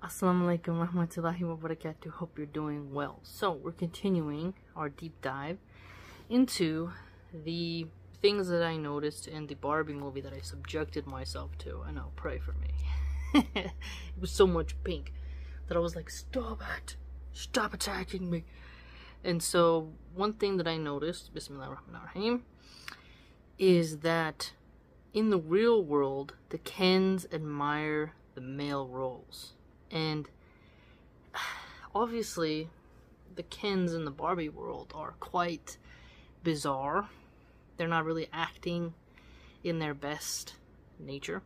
Assalamu alaikum warahmatullahi wabarakatuh. Hope you're doing well. So we're continuing our deep dive into the things that I noticed in the Barbie movie that I subjected myself to. I know, pray for me. It was so much pink that I was like, stop it, stop attacking me. And so one thing that I noticed, Bismillahirrahmanirrahim, is that in the real world, the Kens admire the male roles. And obviously, the Kens in the Barbie world are quite bizarre. They're not really acting in their best nature.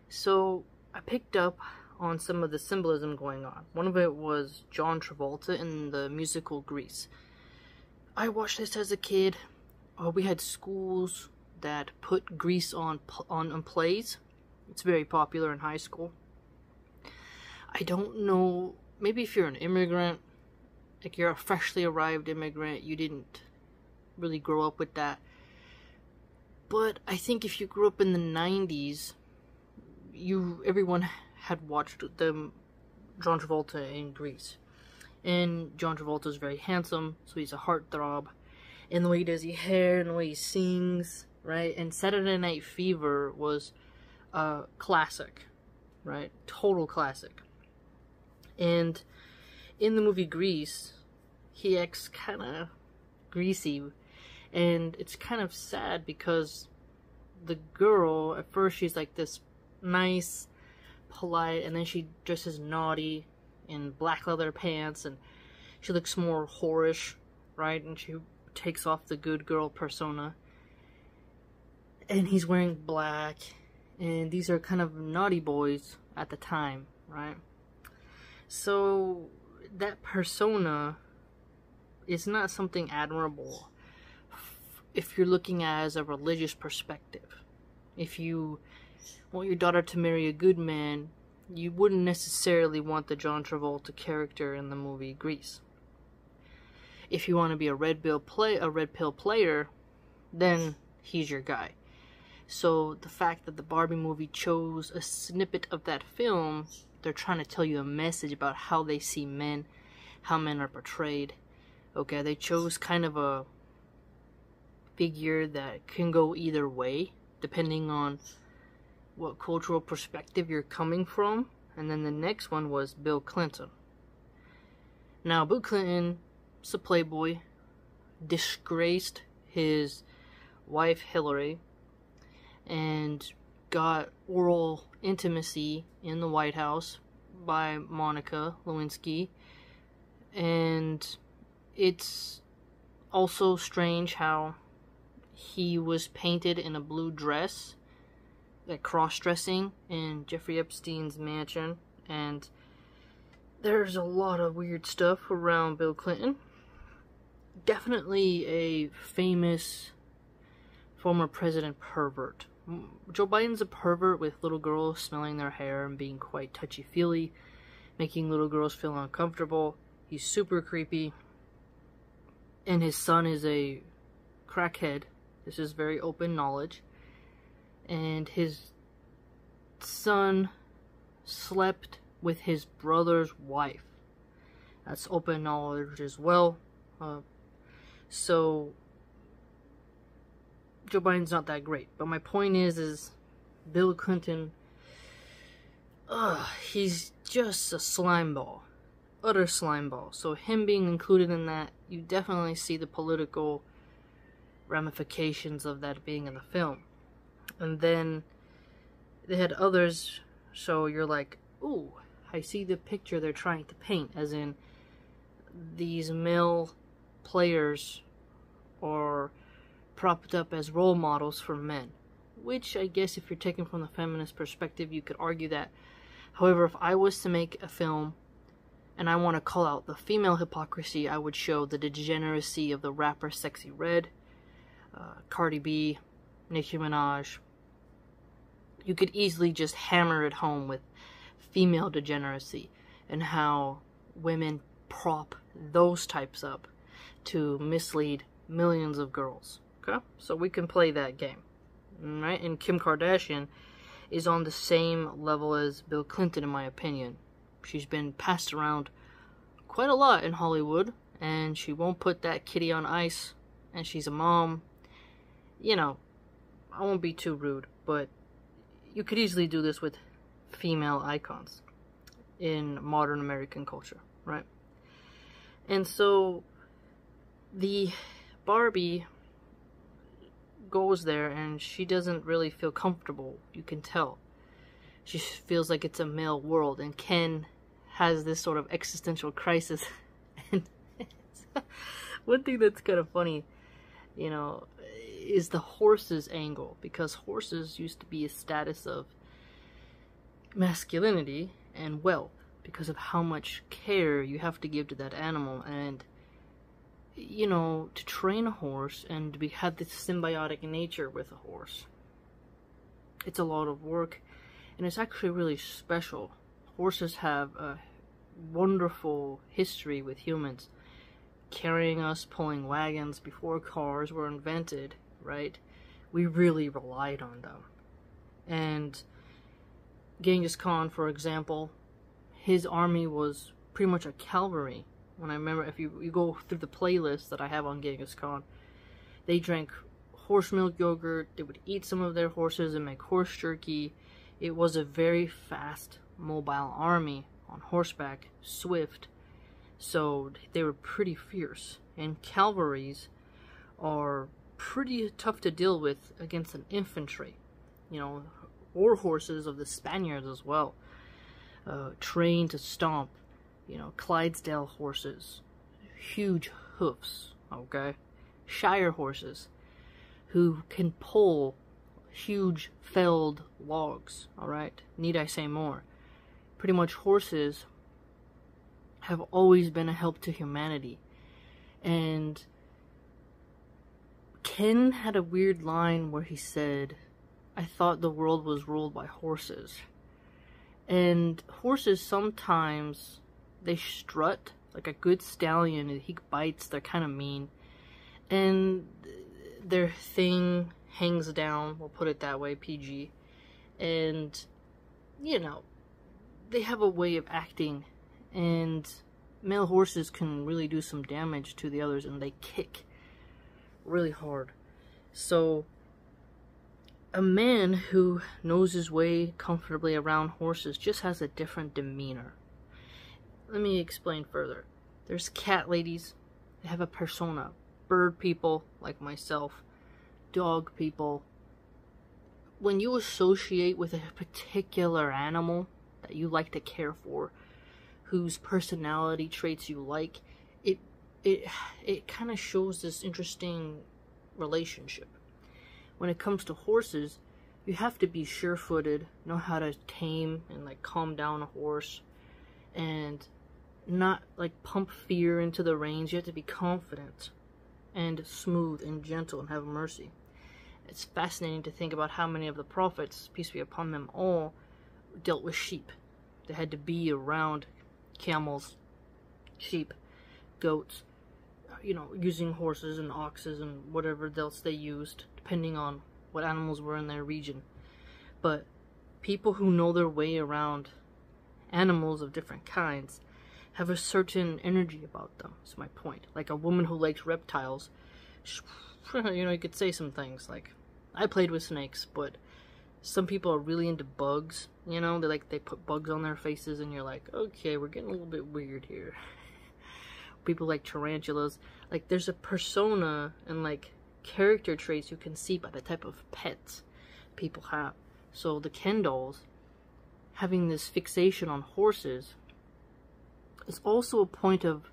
So I picked up on some of the symbolism going on. One of it was John Travolta in the musical Grease. I watched this as a kid. We had schools that put Grease on plays. It's very popular in high school. I don't know, maybe if you're an immigrant, like you're a freshly arrived immigrant, you didn't really grow up with that. But I think if you grew up in the 90s, everyone had watched John Travolta in Grease. And John Travolta is very handsome, so he's a heartthrob. And the way he does his hair, and the way he sings, right? And Saturday Night Fever was a classic, right? Total classic. And in the movie Grease, he acts kind of greasy, and it's kind of sad because the girl, at first she's like this nice, polite, and then she dresses naughty in black leather pants, and she looks more whorish, right? And she takes off the good girl persona, and he's wearing black, and these are kind of naughty boys at the time, right? So that persona is not something admirable if you're looking at it as a religious perspective. If you want your daughter to marry a good man, you wouldn't necessarily want the John Travolta character in the movie Grease. If you want to be a red pill player, then he's your guy. So the fact that the Barbie movie chose a snippet of that film, they're trying to tell you a message about how they see men, how men are portrayed. Okay, they chose kind of a figure that can go either way, depending on what cultural perspective you're coming from. And then the next one was Bill Clinton. Now, Bill Clinton is a playboy, disgraced his wife Hillary, and got oral intimacy in the White House by Monica Lewinsky. And it's also strange how he was painted in a blue dress, like cross-dressing in Jeffrey Epstein's mansion. And there's a lot of weird stuff around Bill Clinton. Definitely a famous former president pervert. Joe Biden's a pervert with little girls smelling their hair and being quite touchy-feely, making little girls feel uncomfortable. He's super creepy. And his son is a crackhead. This is very open knowledge. And his son slept with his brother's wife. That's open knowledge as well. So Joe Biden's not that great. But my point is Bill Clinton, he's just a slime ball. Utter slime ball. So him being included in that, you definitely see the political ramifications of that being in the film. And then they had others, so you're like, ooh, I see the picture they're trying to paint, as in these male players are propped up as role models for men, which I guess if you're taken from the feminist perspective, you could argue that. However, if I was to make a film and I want to call out the female hypocrisy, I would show the degeneracy of the rapper Sexy Red, Cardi B, Nicki Minaj. You could easily just hammer it home with female degeneracy and how women prop those types up to mislead millions of girls. Okay? So we can play that game. Right? And Kim Kardashian is on the same level as Bill Clinton, in my opinion. She's been passed around quite a lot in Hollywood, and she won't put that kitty on ice, and she's a mom. You know, I won't be too rude, but you could easily do this with female icons in modern American culture, right? And so the Barbie goes there and she doesn't really feel comfortable. You can tell. She feels like it's a male world, and Ken has this sort of existential crisis. And one thing that's kind of funny, you know, is the horses angle, because horses used to be a status of masculinity and wealth because of how much care you have to give to that animal. And you know, to train a horse and to have this symbiotic nature with a horse, it's a lot of work, and it's actually really special. Horses have a wonderful history with humans, carrying us, pulling wagons before cars were invented, right? We really relied on them. And Genghis Khan, for example, his army was pretty much a cavalry. When I remember, if you go through the playlist that I have on Genghis Khan, they drank horse milk yogurt, they would eat some of their horses and make horse jerky. It was a very fast, mobile army on horseback, swift, so they were pretty fierce. And cavalries are pretty tough to deal with against an infantry, you know, or horses of the Spaniards as well, trained to stomp. You know, Clydesdale horses, huge hoofs, okay? Shire horses, who can pull huge felled logs, alright? Need I say more? Pretty much horses have always been a help to humanity. And Ken had a weird line where he said, "I thought the world was ruled by horses." And horses sometimes, they strut like a good stallion. He bites, they're kind of mean, and their thing hangs down, we'll put it that way, PG. And you know, they have a way of acting, and male horses can really do some damage to the others, and they kick really hard. So a man who knows his way comfortably around horses just has a different demeanor. Let me explain further. There's cat ladies. They have a persona. Bird people, like myself. Dog people. When you associate with a particular animal that you like to care for, whose personality traits you like, it kind of shows this interesting relationship. When it comes to horses, you have to be sure-footed, know how to tame and like calm down a horse, and not like pump fear into the reins. You have to be confident and smooth and gentle and have mercy. It's fascinating to think about how many of the prophets, peace be upon them all, dealt with sheep. They had to be around camels, sheep, goats, you know, using horses and oxes and whatever else they used, depending on what animals were in their region. But people who know their way around animals of different kinds have a certain energy about them, is my point. Like a woman who likes reptiles, you know, you could say some things like, I played with snakes, but some people are really into bugs, you know, they put bugs on their faces, and you're like, okay, we're getting a little bit weird here. People like tarantulas. Like, there's a persona and like character traits you can see by the type of pets people have. So the Ken dolls having this fixation on horses is also a point of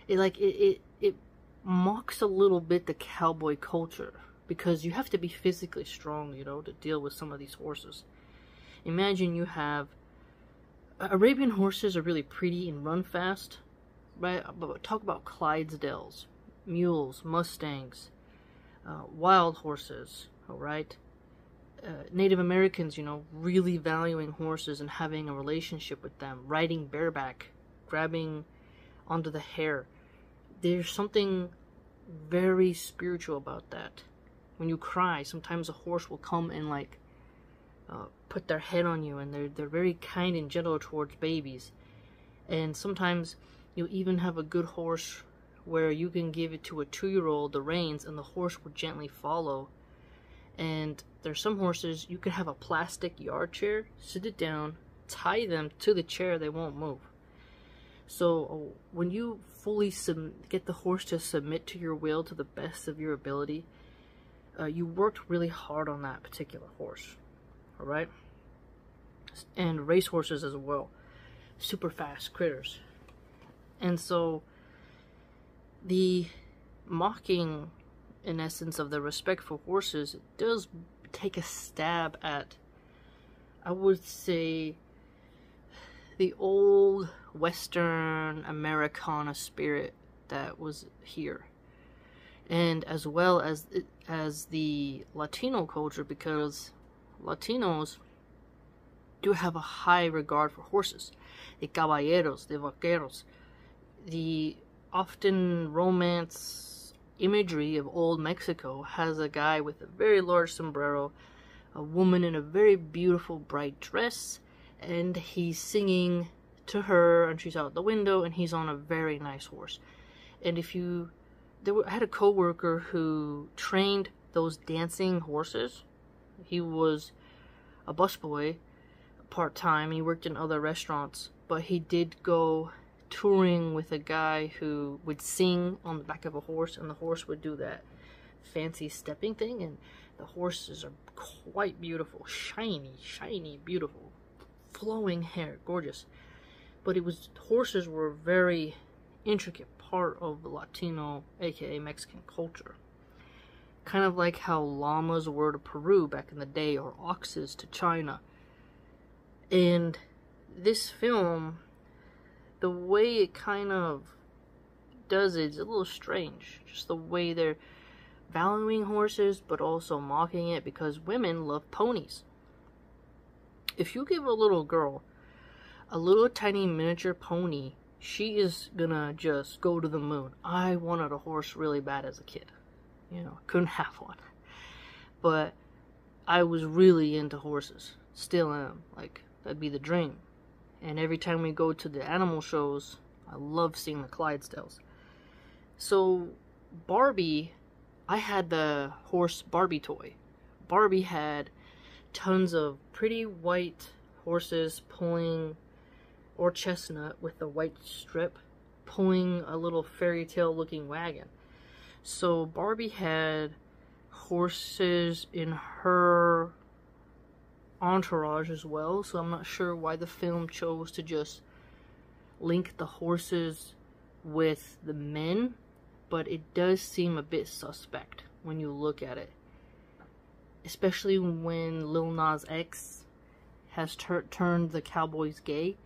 it mocks a little bit the cowboy culture, because you have to be physically strong, you know, to deal with some of these horses. Imagine you have Arabian horses are really pretty and run fast, right? But talk about Clydesdales, mules, Mustangs, wild horses, all right? Native Americans, you know, really valuing horses and having a relationship with them, riding bareback, grabbing onto the hair. There's something very spiritual about that. When you cry, sometimes a horse will come and like put their head on you, and they're very kind and gentle towards babies. And sometimes you even have a good horse where you can give it to a 2-year-old the reins and the horse will gently follow. And there's some horses you can have a plastic yard chair, sit it down, tie them to the chair, they won't move. So when you fully get the horse to submit to your will to the best of your ability, you worked really hard on that particular horse. Alright? And race horses as well. Super fast critters. And so the mocking, in essence, of the respect for horses does take a stab at, I would say, the old Western Americana spirit that was here, and as well as the Latino culture, because Latinos do have a high regard for horses. The caballeros, the vaqueros, the often romance imagery of old Mexico has a guy with a very large sombrero, a woman in a very beautiful bright dress, and he's singing to her, and she's out the window, and he's on a very nice horse. And I had a coworker who trained those dancing horses. He was a busboy part-time. He worked in other restaurants, but he did go touring with a guy who would sing on the back of a horse, and the horse would do that fancy stepping thing, and the horses are quite beautiful, shiny, beautiful, flowing hair, gorgeous. But horses were a very intricate part of the Latino, aka Mexican culture. Kind of like how llamas were to Peru back in the day, or oxes to China. And this film, the way it kind of does it is a little strange. Just the way they're valuing horses, but also mocking it, because women love ponies. If you give a little girl a little tiny miniature pony, she is gonna just go to the moon. I wanted a horse really bad as a kid. Couldn't have one. But I was really into horses. Still am. Like, that'd be the dream. And every time we go to the animal shows, I love seeing the Clydesdales. So, Barbie, I had the horse Barbie toy. Barbie had tons of pretty white horses pulling, or chestnut with a white strip, pulling a little fairy tale looking wagon. So Barbie had horses in her entourage as well, so I'm not sure why the film chose to just link the horses with the men, but it does seem a bit suspect when you look at it. Especially when Lil Nas X has turned the cowboys gay.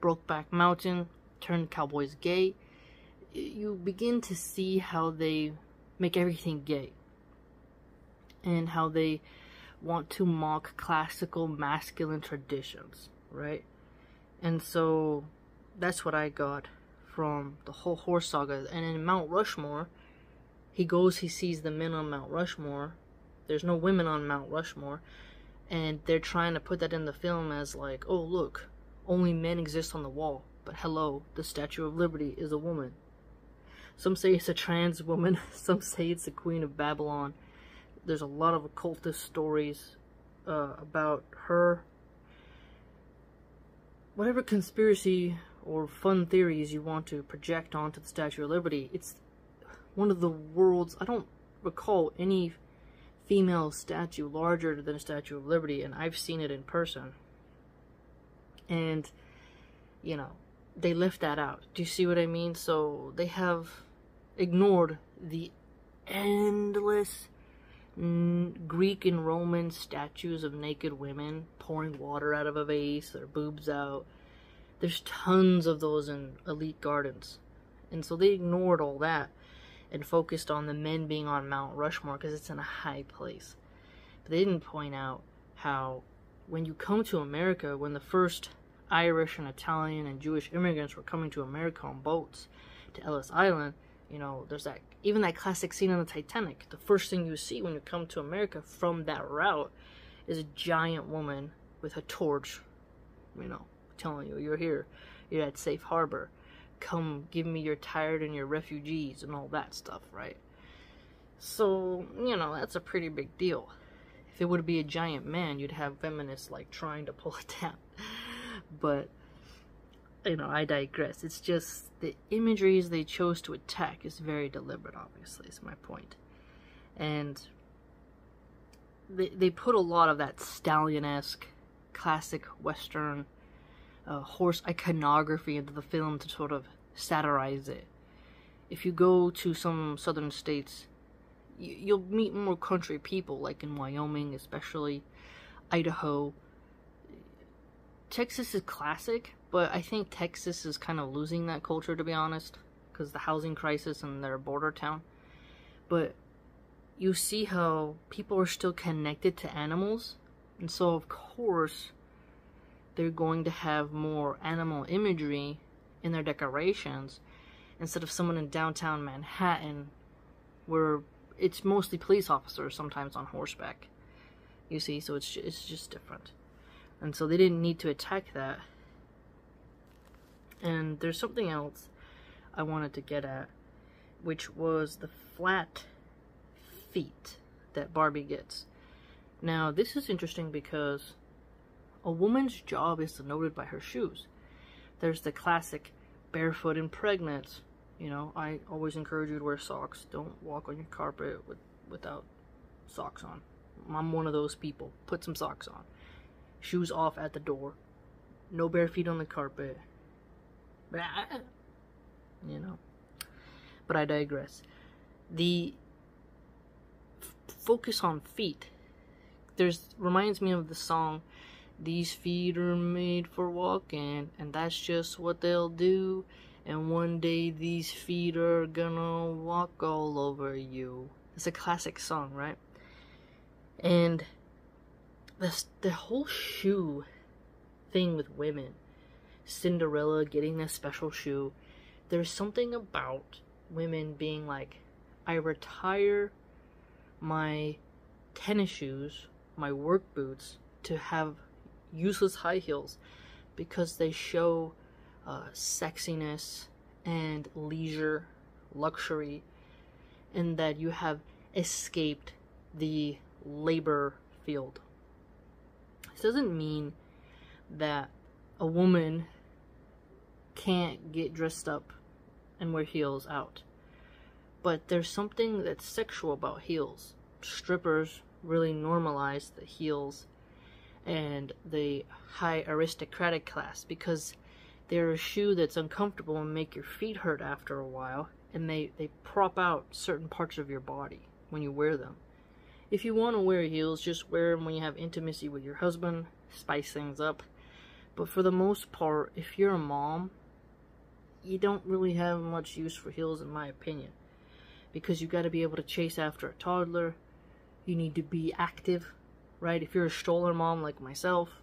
Brokeback Mountain turned cowboys gay. You begin to see how they make everything gay. And how they want to mock classical masculine traditions, right? And so that's what I got from the whole horse saga. And in Mount Rushmore, he sees the men on Mount Rushmore. There's no women on Mount Rushmore. And they're trying to put that in the film as like, oh look, only men exist on the wall. But hello, the Statue of Liberty is a woman. Some say it's a trans woman. Some say it's the Queen of Babylon. There's a lot of occultist stories about her. Whatever conspiracy or fun theories you want to project onto the Statue of Liberty, it's one of the world's, I don't recall any female statue larger than a Statue of Liberty, and I've seen it in person. And, they left that out. Do you see what I mean? So they have ignored the endless Greek and Roman statues of naked women pouring water out of a vase, their boobs out. There's tons of those in elite gardens. And so they ignored all that and focused on the men being on Mount Rushmore because it's in a high place. But they didn't point out how when you come to America, when the first Irish and Italian and Jewish immigrants were coming to America on boats to Ellis Island, there's even that classic scene on the Titanic. The first thing you see when you come to America from that route is a giant woman with a torch, telling you, you're here. You're at safe harbor. Come give me your tired and your refugees and all that stuff, right? So, you know, that's a pretty big deal. If it would be a giant man, you'd have feminists like trying to pull it down. But, you know, I digress. It's just the imageries they chose to attack is very deliberate, obviously, is my point. And they put a lot of that stallion-esque, classic Western horse iconography into the film to sort of satirize it. If you go to some southern states, you'll meet more country people, like in Wyoming, especially Idaho. Texas is classic, but I think Texas is kind of losing that culture, to be honest, because the housing crisis and their border town. But you see how people are still connected to animals, and so of course they're going to have more animal imagery in their decorations instead of someone in downtown Manhattan where it's mostly police officers, sometimes on horseback. You see, so it's just different. And so they didn't need to attack that. And there's something else I wanted to get at, which was the flat feet that Barbie gets. Now, this is interesting because a woman's job is denoted by her shoes. There's the classic barefoot and pregnant. You know, I always encourage you to wear socks. Don't walk on your carpet without socks on. I'm one of those people. Put some socks on. Shoes off at the door. No bare feet on the carpet. You know. But I digress. The focus on feet. Reminds me of the song, "These feet are made for walking, and that's just what they'll do. And one day these feet are gonna walk all over you." It's a classic song, right? And the whole shoe thing with women, Cinderella getting a special shoe, there's something about women being like, I retire my tennis shoes, my work boots, to have useless high heels because they show sexiness and leisure, luxury, and that you have escaped the labor field. This doesn't mean that a woman can't get dressed up and wear heels out, but there's something that's sexual about heels. Strippers really normalize the heels and the high aristocratic class because they're a shoe that's uncomfortable and make your feet hurt after a while, and they prop out certain parts of your body when you wear them. If you want to wear heels, just wear them when you have intimacy with your husband, spice things up. But for the most part, if you're a mom, you don't really have much use for heels, in my opinion, because you got to be able to chase after a toddler. You need to be active, right? If you're a stroller mom like myself,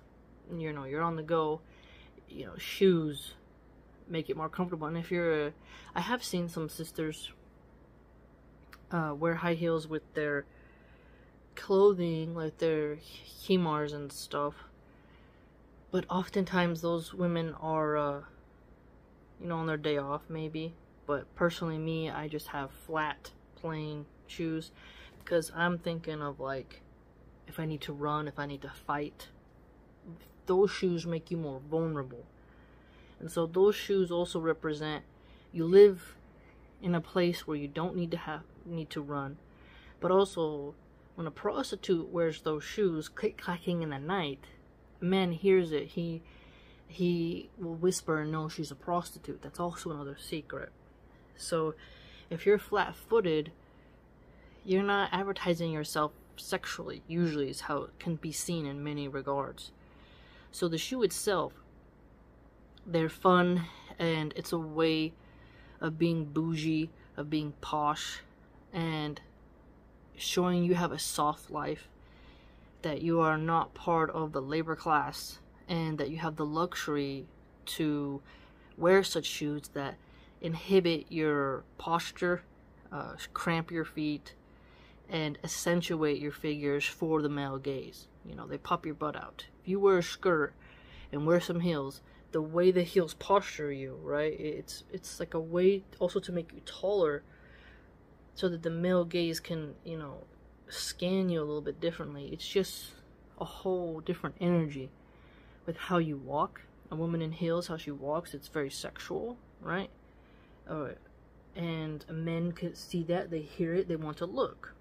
you know, you're on the go, you know, shoes make it more comfortable. And if you're I have seen some sisters wear high heels with their clothing, like their khimars and stuff, but oftentimes those women are you know, on their day off maybe. But personally, me, I just have flat plain shoes because I'm thinking of, like, if I need to run, if I need to fight, those shoes make you more vulnerable. And so those shoes also represent you live in a place where you don't need to run. But also, when a prostitute wears those shoes, click-clacking in the night, a man hears it, he will whisper and know she's a prostitute. That's also another secret. So if you're flat-footed, you're not advertising yourself sexually, usually is how it can be seen in many regards. So the shoe itself, they're fun, and it's a way of being bougie, of being posh, and showing you have a soft life, that you are not part of the labor class, and that you have the luxury to wear such shoes that inhibit your posture, cramp your feet, and accentuate your figures for the male gaze. You know, they pop your butt out. If you wear a skirt and wear some heels, the way the heels posture you, right? It's like a way also to make you taller, so that the male gaze can, you know, scan you a little bit differently. It's just a whole different energy with how you walk. A woman in heels, how she walks, it's very sexual, right? And men can see that, they hear it, they want to look.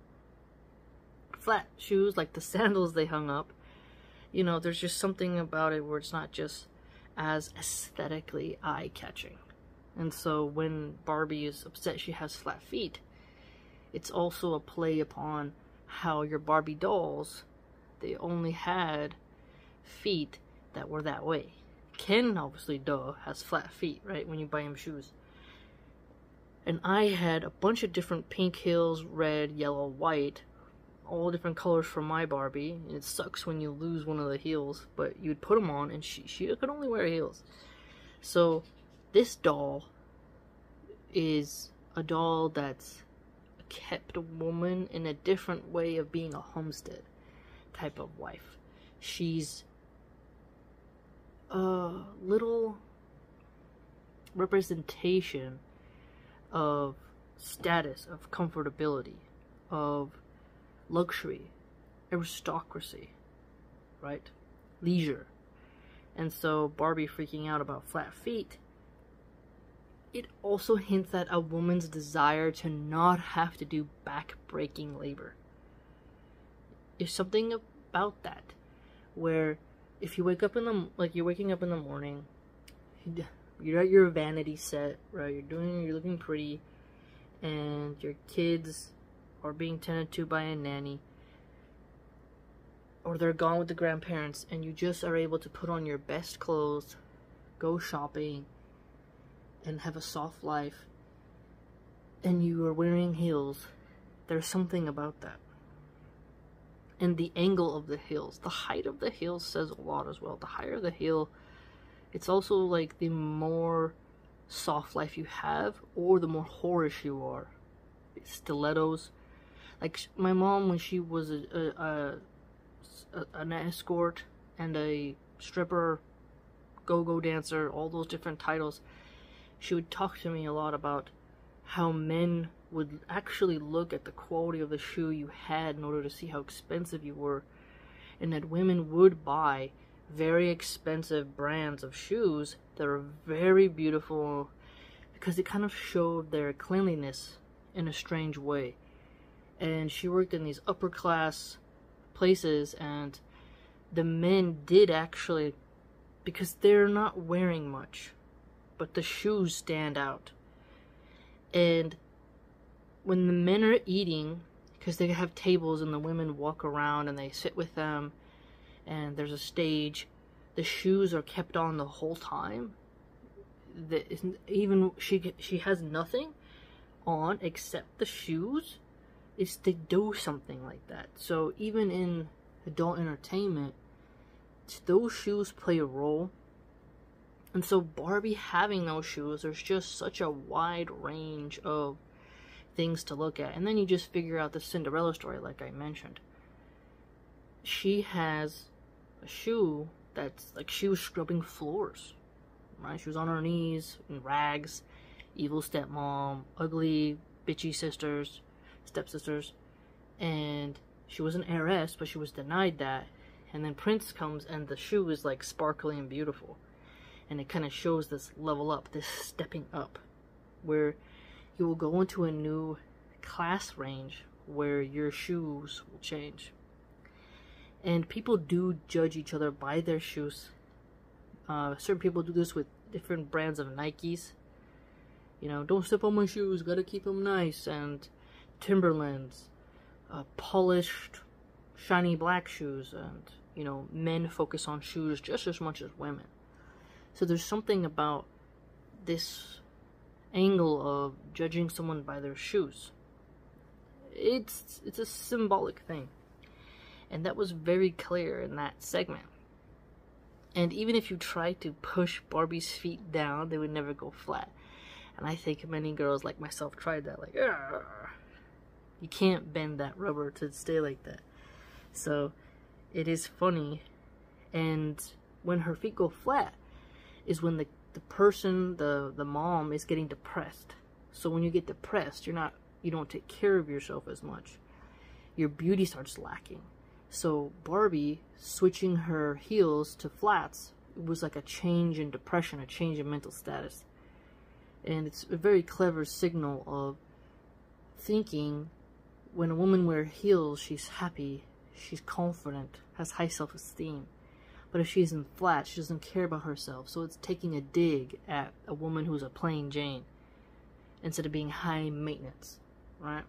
Flat shoes, like the sandals they hung up, you know, there's just something about it where it's not just as aesthetically eye-catching. And so when Barbie is upset she has flat feet, it's also a play upon how your Barbie dolls, they only had feet that were that way. Ken, obviously, has flat feet, right, when you buy him shoes. And I had a bunch of different pink heels, red, yellow, white, all different colors for my Barbie. And it sucks when you lose one of the heels, but you'd put them on and she could only wear heels. So this doll is a doll that's a kept woman in a different way of being a homestead type of wife. She's a little representation of status, of comfortability, of luxury, aristocracy, right? Leisure. And so Barbie freaking out about flat feet, it also hints at a woman's desire to not have to do back-breaking labor. There's something about that where if you wake up you're waking up in the morning, you're at your vanity set, right? You're looking pretty, and your kids are being tended to by a nanny, or they're gone with the grandparents, and you just are able to put on your best clothes, go shopping, and have a soft life, and you are wearing heels. There's something about that. And the angle of the heels, the height of the heels says a lot as well. The higher the heel, it's also like the more soft life you have, or the more whorish you are. Stilettos. Like my mom, when she was an escort and a stripper, go-go dancer, all those different titles, she would talk to me a lot about how men would actually look at the quality of the shoe you had in order to see how expensive you were, and that women would buy very expensive brands of shoes that are very beautiful because it kind of showed their cleanliness in a strange way. And she worked in these upper class places, and the men did actually, because they're not wearing much, but the shoes stand out. And when the men are eating, because they have tables and the women walk around and they sit with them, and there's a stage, the shoes are kept on the whole time. Even she has nothing on except the shoes. They do something like that. So even in adult entertainment, those shoes play a role. And so Barbie having those shoes, there's just such a wide range of things to look at. And then you just figure out the Cinderella story, like I mentioned. She has a shoe that's like she was scrubbing floors, right? She was on her knees in rags, evil stepmom, ugly, bitchy stepsisters, and she was an heiress, but she was denied that. And then Prince comes, and the shoe is like sparkly and beautiful, and it kind of shows this level up, this stepping up, where you will go into a new class range where your shoes will change. And people do judge each other by their shoes. Certain people do this with different brands of Nikes. You know, don't step on my shoes, gotta keep them nice. And Timberlands, polished, shiny black shoes. And, you know, men focus on shoes just as much as women. So there's something about this angle of judging someone by their shoes. It's a symbolic thing. And that was very clear in that segment. And even if you try to push Barbie's feet down, they would never go flat. And I think many girls like myself tried that. Like, argh. You can't bend that rubber to stay like that. So, it is funny. And when her feet go flat, is when the person, the mom, is getting depressed. So when you get depressed, you don't take care of yourself as much. Your beauty starts lacking. So Barbie switching her heels to flats was like a change in depression, a change in mental status. And it's a very clever signal of thinking when a woman wears heels, she's happy, she's confident, has high self-esteem. But if she's in flats, she doesn't care about herself. So it's taking a dig at a woman who's a plain Jane instead of being high maintenance, right?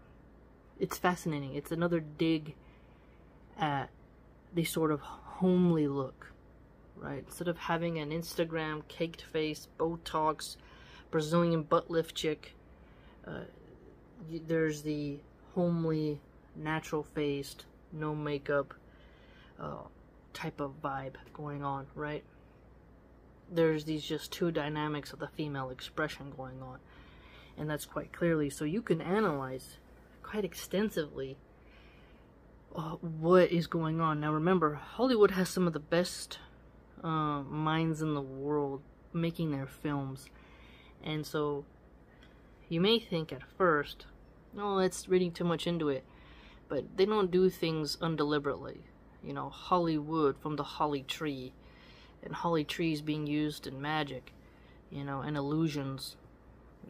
It's fascinating. It's another dig at the sort of homely look, right? Instead of having an Instagram caked face, Botox, Brazilian butt lift chick, there's the homely, natural faced, no makeup type of vibe going on, right? There's these just two dynamics of the female expression going on, and that's quite clearly. So you can analyze quite extensively what is going on. Now remember, Hollywood has some of the best minds in the world making their films, and so you may think at first, oh, that's reading too much into it, but they don't do things undeliberately. You know, Hollywood from the holly tree, and holly trees being used in magic, you know, and illusions,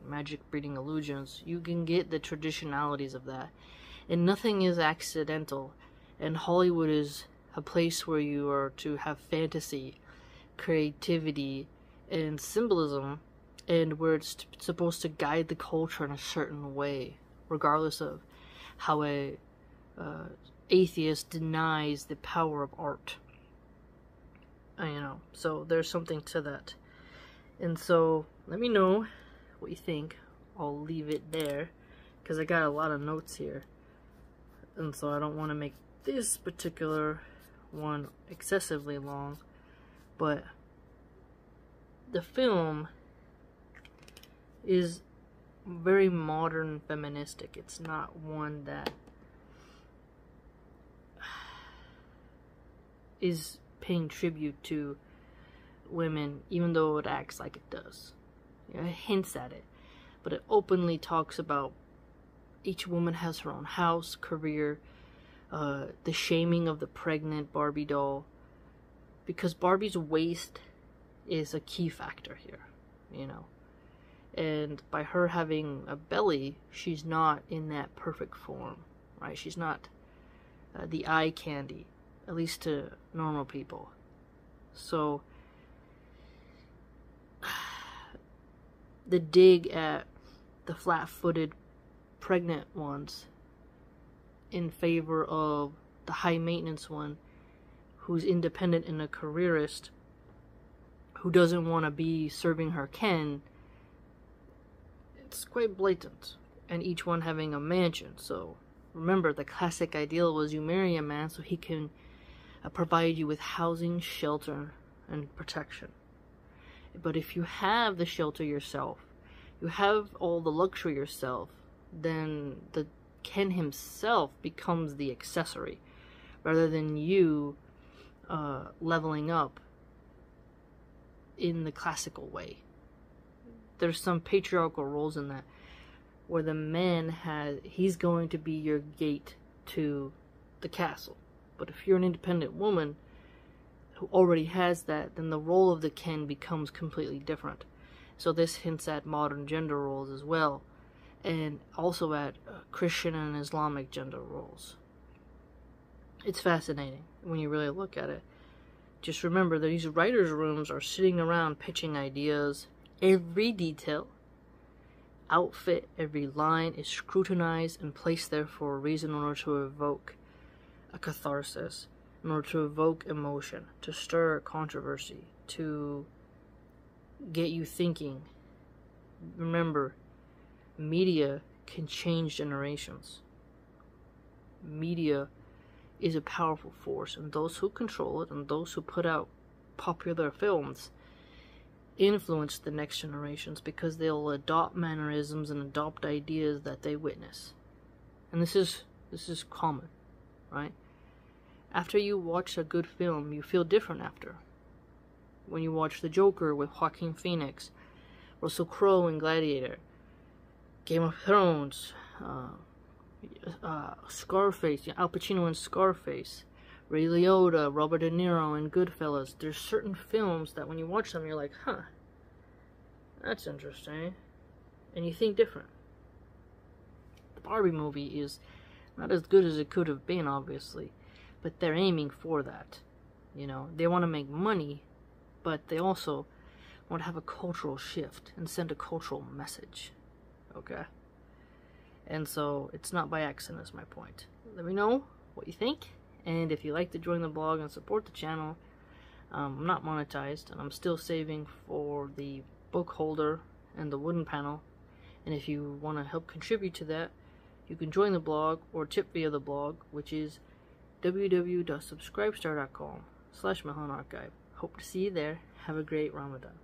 magic breeding illusions. You can get the traditionalities of that, and nothing is accidental. And Hollywood is a place where you are to have fantasy, creativity, and symbolism, and where it's supposed to guide the culture in a certain way, regardless of how a atheist denies the power of art. You know, so there's something to that. And so let me know what you think. I'll leave it there because I got a lot of notes here, and so I don't want to make this particular one excessively long. But the film is very modern feministic. It's not one that is paying tribute to women, even though it acts like it does. You know, it hints at it, but it openly talks about each woman has her own house, career, the shaming of the pregnant Barbie doll, because Barbie's waist is a key factor here, you know. And by her having a belly, she's not in that perfect form, right? She's not the eye candy, at least to normal people. So the dig at the flat-footed pregnant ones in favor of the high-maintenance one who's independent and a careerist who doesn't want to be serving her Ken, it's quite blatant. And each one having a mansion. So remember, the classic ideal was you marry a man so he can provide you with housing, shelter, and protection. But if you have the shelter yourself, you have all the luxury yourself, then the Ken himself becomes the accessory, rather than you leveling up in the classical way. There's some patriarchal roles in that, where the man he's going to be your gate to the castle. But if you're an independent woman who already has that, then the role of the Ken becomes completely different. So this hints at modern gender roles as well, and also at Christian and Islamic gender roles. It's fascinating when you really look at it. Just remember that these writers' rooms are sitting around pitching ideas. Every detail, outfit, every line is scrutinized and placed there for a reason, in order to evoke a catharsis, in order to evoke emotion, to stir controversy, to get you thinking. Remember, media can change generations. Media is a powerful force, and those who control it and those who put out popular films influence the next generations, because they'll adopt mannerisms and adopt ideas that they witness. And this is common, right? After you watch a good film, you feel different after. when you watch The Joker with Joaquin Phoenix, Russell Crowe in Gladiator, Game of Thrones, Scarface, Al Pacino in Scarface, Ray Liotta, Robert De Niro in Goodfellas. There's certain films that when you watch them, you're like, huh, that's interesting, and you think different. The Barbie movie is not as good as it could have been, obviously, but they're aiming for that. You know, they want to make money, but they also want to have a cultural shift and send a cultural message. Okay? And so, it's not by accident, is my point. Let me know what you think, and if you'd like to join the blog and support the channel. I'm not monetized, and I'm still saving for the book holder and the wooden panel. And if you want to help contribute to that, you can join the blog or tip via the blog, which is www.subscribestar.com/MilahanArchive. Hope to see you there. Have a great Ramadan.